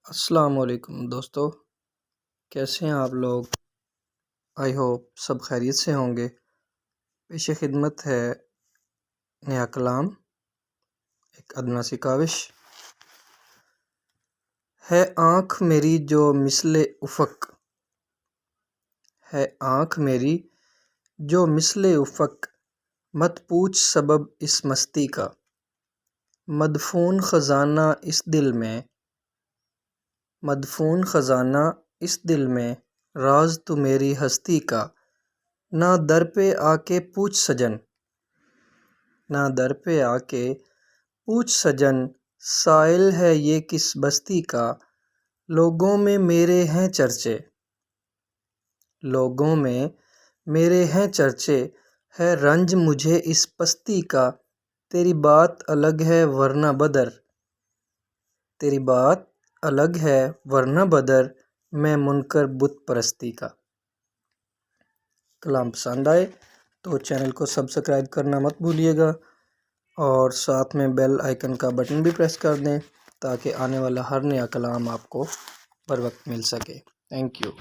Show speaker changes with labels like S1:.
S1: السلام علیکم دوستو، کیسے ہیں آپ لوگ؟ آئی ہوپ سب خیریت سے ہوں گے۔ پیش خدمت ہے نیا کلام، ایک ادنیٰ سی کاوش ہے۔ آنکھ میری جو مثل افق ہے، آنکھ میری جو مثل افق، مت پوچھ سبب اس مستی کا۔ مدفون خزانہ اس دل میں، مدفون خزانہ اس دل میں، راز تو میری ہستی کا۔ نہ در پہ آ کے پوچھ سجن، نہ در پہ آ کے پوچھ سجن، سائل ہے یہ کس بستی کا۔ لوگوں میں میرے ہیں چرچے، لوگوں میں میرے ہیں چرچے، ہے رنج مجھے اس پستی کا۔ تیری بات الگ ہے ورنہ بدر، تیری بات الگ ہے ورنہ بدر، میں منکر بت پرستی کا۔ کلام پسند آئے تو چینل کو سبسکرائب کرنا مت بھولیے گا، اور ساتھ میں بیل آئیکن کا بٹن بھی پریس کر دیں تاکہ آنے والا ہر نیا کلام آپ کو بر وقت مل سکے۔ Thank you.